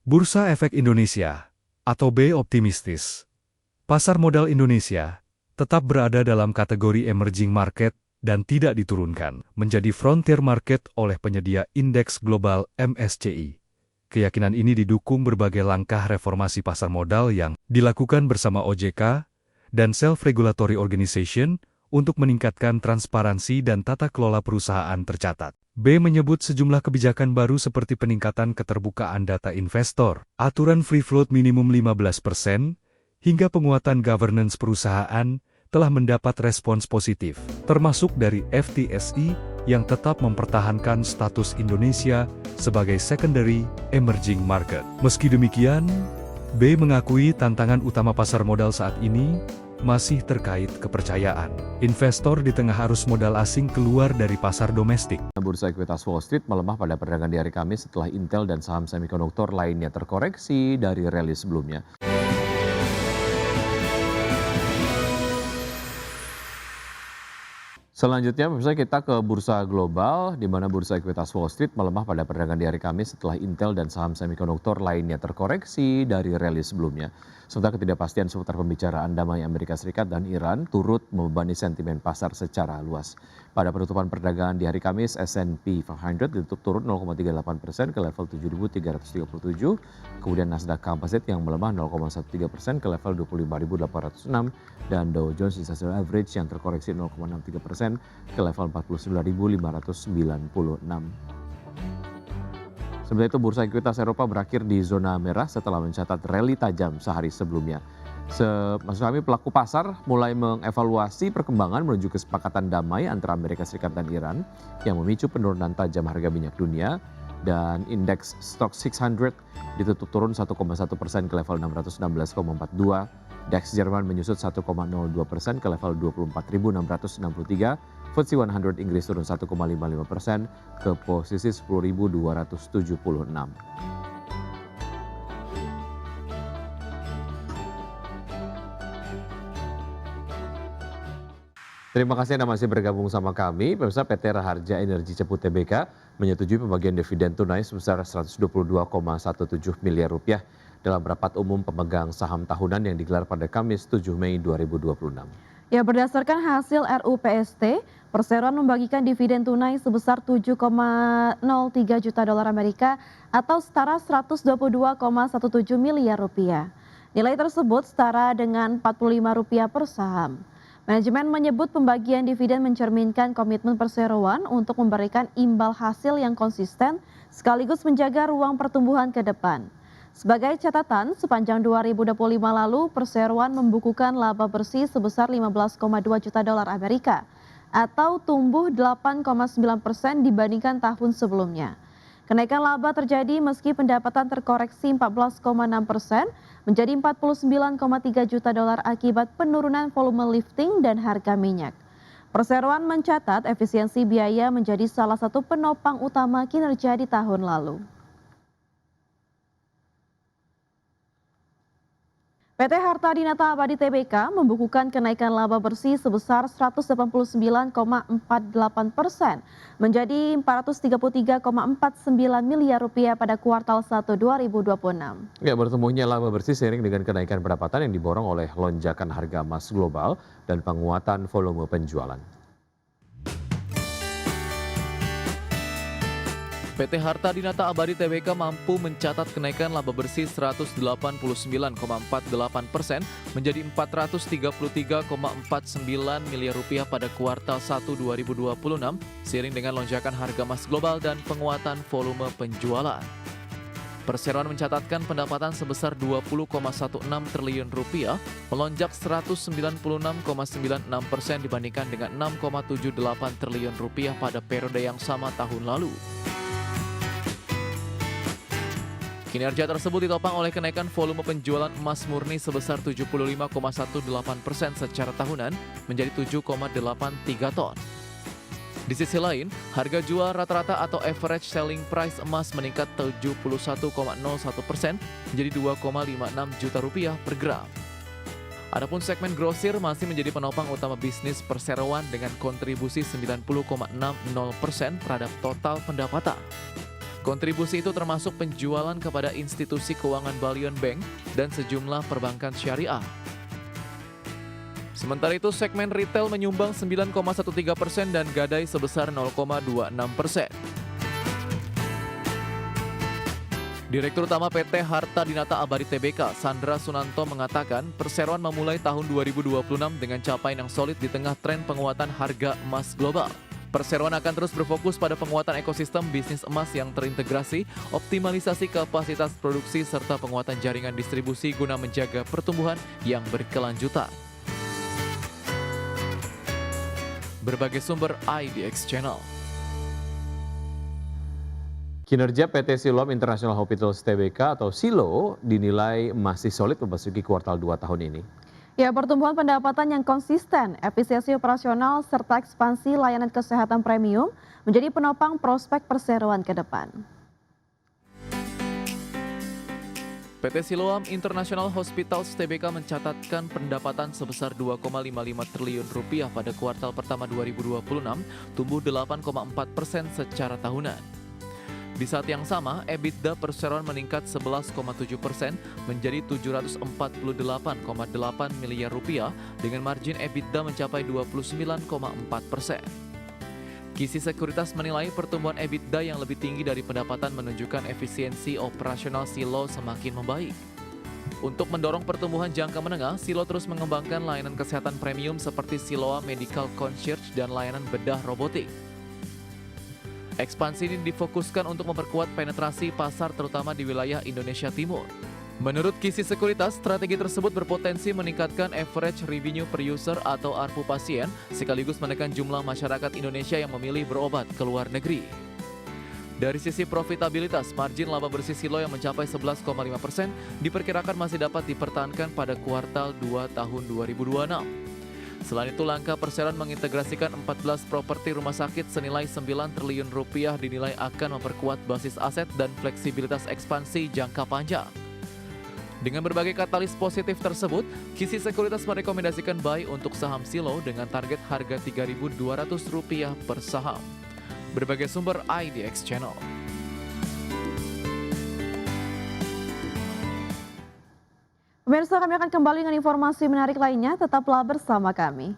Bursa Efek Indonesia, atau B optimistis. Pasar modal Indonesia tetap berada dalam kategori emerging market dan tidak diturunkan menjadi frontier market oleh penyedia indeks global MSCI. Keyakinan ini didukung berbagai langkah reformasi pasar modal yang dilakukan bersama OJK dan Self-Regulatory Organization untuk meningkatkan transparansi dan tata kelola perusahaan tercatat. B menyebut sejumlah kebijakan baru seperti peningkatan keterbukaan data investor, aturan free float minimum 15%, hingga penguatan governance perusahaan telah mendapat respons positif, termasuk dari FTSE yang tetap mempertahankan status Indonesia sebagai secondary emerging market. Meski demikian, B mengakui tantangan utama pasar modal saat ini masih terkait kepercayaan investor di tengah arus modal asing keluar dari pasar domestik. Bursa ekuitas Wall Street melemah pada perdagangan di hari Kamis setelah Intel dan saham semikonduktor lainnya terkoreksi dari rally sebelumnya. Selanjutnya, pemirsa, kita ke bursa global, di mana bursa ekuitas Wall Street melemah pada perdagangan di hari Kamis setelah Intel dan saham semikonduktor lainnya terkoreksi dari rally sebelumnya. Sementara ketidakpastian seputar pembicaraan damai Amerika Serikat dan Iran turut membebani sentimen pasar secara luas. Pada penutupan perdagangan di hari Kamis, S&P 500 ditutup turun 0,38% ke level 7.337, kemudian Nasdaq Composite yang melemah 0,13% ke level 25.806, dan Dow Jones Industrial Average yang terkoreksi 0,63% ke level 49.596. Sementara itu, bursa ekuitas Eropa berakhir di zona merah setelah mencatat rally tajam sehari sebelumnya. Maksud kami, pelaku pasar mulai mengevaluasi perkembangan menuju kesepakatan damai antara Amerika Serikat dan Iran yang memicu penurunan tajam harga minyak dunia, dan indeks Stoxx 600 ditutup turun 1,1% ke level 616,42. DAX Jerman menyusut 1,02% ke level 24.663. FTSE 100 Inggris turun 1,55% ke posisi 10.276. Terima kasih Anda masih bergabung sama kami. Pemirsa, PT Raharja Energi Cepu Tbk menyetujui pembagian dividen tunai sebesar 122,17 miliar rupiah dalam rapat umum pemegang saham tahunan yang digelar pada Kamis 7 Mei 2026. Ya, berdasarkan hasil RUPST, Perseroan membagikan dividen tunai sebesar 7,03 juta dolar Amerika atau setara 122,17 miliar rupiah. Nilai tersebut setara dengan Rp45 per saham. Manajemen menyebut pembagian dividen mencerminkan komitmen Perseroan untuk memberikan imbal hasil yang konsisten sekaligus menjaga ruang pertumbuhan ke depan. Sebagai catatan, sepanjang 2025 lalu, Perseroan membukukan laba bersih sebesar 15,2 juta dolar Amerika atau tumbuh 8,9% dibandingkan tahun sebelumnya. Kenaikan laba terjadi meski pendapatan terkoreksi 14,6% menjadi 49,3 juta dolar akibat penurunan volume lifting dan harga minyak. Perseroan mencatat efisiensi biaya menjadi salah satu penopang utama kinerja di tahun lalu. PT Harta Dinata Abadi Tbk membukukan kenaikan laba bersih sebesar 189,48% menjadi Rp433,49 miliar pada kuartal 1 2026. Ya, bertemunya laba bersih seiring dengan kenaikan pendapatan yang diborong oleh lonjakan harga emas global dan penguatan volume penjualan. PT Harta Dinata Abadi Tbk mampu mencatat kenaikan laba bersih 189,48% menjadi Rp433,49 miliar pada kuartal 1 2026 seiring dengan lonjakan harga emas global dan penguatan volume penjualan. Perseroan mencatatkan pendapatan sebesar Rp20,16 triliun, melonjak 196,96% dibandingkan dengan Rp6,78 triliun pada periode yang sama tahun lalu. Kinerja tersebut ditopang oleh kenaikan volume penjualan emas murni sebesar 75,18% secara tahunan menjadi 7,83 ton. Di sisi lain, harga jual rata-rata atau average selling price emas meningkat 71,01% menjadi Rp2,56 juta per gram. Adapun segmen grosir masih menjadi penopang utama bisnis Perseroan dengan kontribusi 90,60% terhadap total pendapatan. Kontribusi itu termasuk penjualan kepada institusi keuangan Balion Bank dan sejumlah perbankan syariah. Sementara itu, segmen retail menyumbang 9,13% dan gadai sebesar 0,26%. Direktur Utama PT Harta Dinata Abadi Tbk, Sandra Sunanto mengatakan, perseroan memulai tahun 2026 dengan capaian yang solid di tengah tren penguatan harga emas global. Perseroan akan terus berfokus pada penguatan ekosistem bisnis emas yang terintegrasi, optimalisasi kapasitas produksi, serta penguatan jaringan distribusi guna menjaga pertumbuhan yang berkelanjutan. Berbagai sumber IDX Channel. Kinerja PT Siloam International Hospitals Tbk atau SILO dinilai masih solid memasuki kuartal 2 tahun ini. Ya, pertumbuhan pendapatan yang konsisten, efisiensi operasional, serta ekspansi layanan kesehatan premium menjadi penopang prospek perseroan ke depan. PT Siloam International Hospitals Tbk mencatatkan pendapatan sebesar 2,55 triliun rupiah pada kuartal pertama 2026, tumbuh 8,4% secara tahunan. Di saat yang sama, EBITDA perseroan meningkat 11,7% menjadi 748,8 miliar rupiah dengan margin EBITDA mencapai 29,4%. Kisi Sekuritas menilai pertumbuhan EBITDA yang lebih tinggi dari pendapatan menunjukkan efisiensi operasional SILO semakin membaik. Untuk mendorong pertumbuhan jangka menengah, SILO terus mengembangkan layanan kesehatan premium seperti Siloam Medical Concierge dan layanan bedah robotik. Ekspansi ini difokuskan untuk memperkuat penetrasi pasar terutama di wilayah Indonesia Timur. Menurut Kisi Sekuritas, strategi tersebut berpotensi meningkatkan average revenue per user atau ARPU pasien, sekaligus menekan jumlah masyarakat Indonesia yang memilih berobat ke luar negeri. Dari sisi profitabilitas, margin laba bersih SILO yang mencapai 11,5% diperkirakan masih dapat dipertahankan pada kuartal 2 tahun 2026. Selain itu, langkah perseroan mengintegrasikan 14 properti rumah sakit senilai 9 triliun rupiah dinilai akan memperkuat basis aset dan fleksibilitas ekspansi jangka panjang. Dengan berbagai katalis positif tersebut, Kisi Sekuritas merekomendasikan buy untuk saham SILO dengan target harga Rp3.200 per saham. Berbagai sumber IDX Channel. Pemirsa, kami akan kembali dengan informasi menarik lainnya. Tetaplah bersama kami.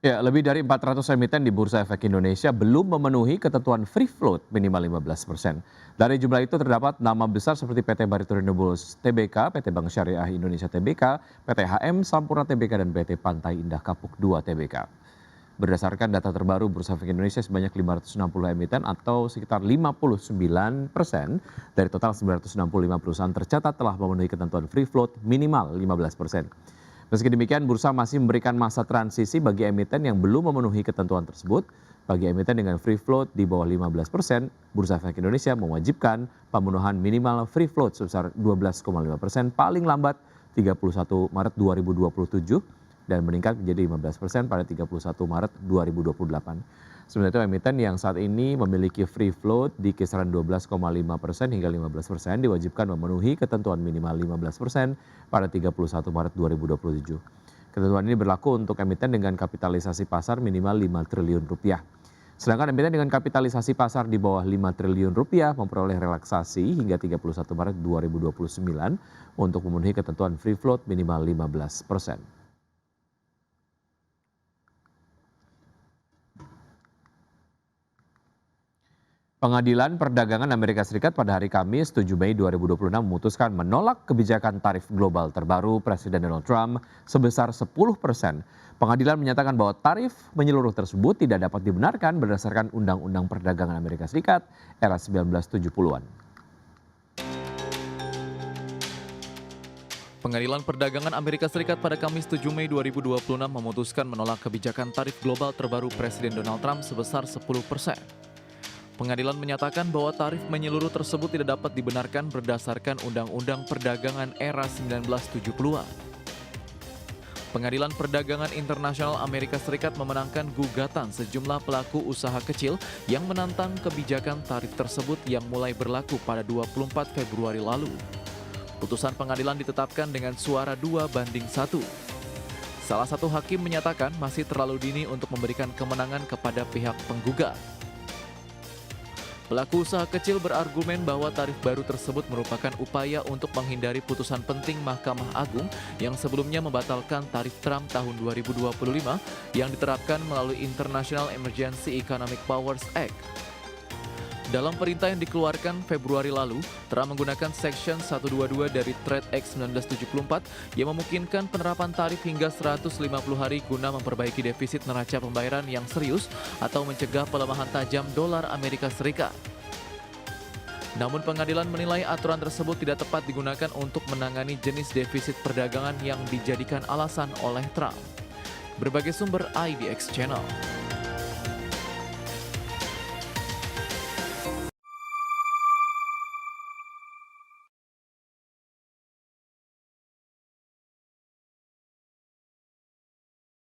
Ya, lebih dari 400 emiten di Bursa Efek Indonesia belum memenuhi ketentuan free float minimal 15%. Dari jumlah itu terdapat nama besar seperti PT Barito Renewables Tbk, PT Bank Syariah Indonesia Tbk, PT HM Sampurna Tbk, dan PT Pantai Indah Kapuk II Tbk. Berdasarkan data terbaru Bursa Efek Indonesia, sebanyak 560 emiten atau sekitar 59% dari total 965 perusahaan tercatat telah memenuhi ketentuan free float minimal 15%. Meski demikian, bursa masih memberikan masa transisi bagi emiten yang belum memenuhi ketentuan tersebut. Bagi emiten dengan free float di bawah 15%, Bursa Efek Indonesia mewajibkan pemenuhan minimal free float sebesar 12,5% paling lambat 31 Maret 2027 dan meningkat menjadi 15% pada 31 Maret 2028. Sementara itu, emiten yang saat ini memiliki free float di kisaran 12,5% hingga 15% diwajibkan memenuhi ketentuan minimal 15% pada 31 Maret 2027. Ketentuan ini berlaku untuk emiten dengan kapitalisasi pasar minimal 5 triliun rupiah. Sedangkan emiten dengan kapitalisasi pasar di bawah 5 triliun rupiah memperoleh relaksasi hingga 31 Maret 2029 untuk memenuhi ketentuan free float minimal 15%. Pengadilan Perdagangan Amerika Serikat pada hari Kamis 7 Mei 2026 memutuskan menolak kebijakan tarif global terbaru Presiden Donald Trump sebesar 10%. Pengadilan menyatakan bahwa tarif menyeluruh tersebut tidak dapat dibenarkan berdasarkan Undang-Undang Perdagangan Amerika Serikat era 1970-an. Pengadilan Perdagangan Amerika Serikat pada Kamis 7 Mei 2026 memutuskan menolak kebijakan tarif global terbaru Presiden Donald Trump sebesar 10%. Pengadilan menyatakan bahwa tarif menyeluruh tersebut tidak dapat dibenarkan berdasarkan Undang-Undang Perdagangan era 1970-an. Pengadilan Perdagangan Internasional Amerika Serikat memenangkan gugatan sejumlah pelaku usaha kecil yang menantang kebijakan tarif tersebut yang mulai berlaku pada 24 Februari lalu. Putusan pengadilan ditetapkan dengan suara 2-1. Salah satu hakim menyatakan masih terlalu dini untuk memberikan kemenangan kepada pihak penggugat. Pelaku usaha kecil berargumen bahwa tarif baru tersebut merupakan upaya untuk menghindari putusan penting Mahkamah Agung yang sebelumnya membatalkan tarif Trump tahun 2025 yang diterapkan melalui International Emergency Economic Powers Act. Dalam perintah yang dikeluarkan Februari lalu, Trump menggunakan Section 122 dari Trade Act 1974 yang memungkinkan penerapan tarif hingga 150 hari guna memperbaiki defisit neraca pembayaran yang serius atau mencegah pelemahan tajam dolar Amerika Serikat. Namun pengadilan menilai aturan tersebut tidak tepat digunakan untuk menangani jenis defisit perdagangan yang dijadikan alasan oleh Trump. Berbagai sumber IDX Channel.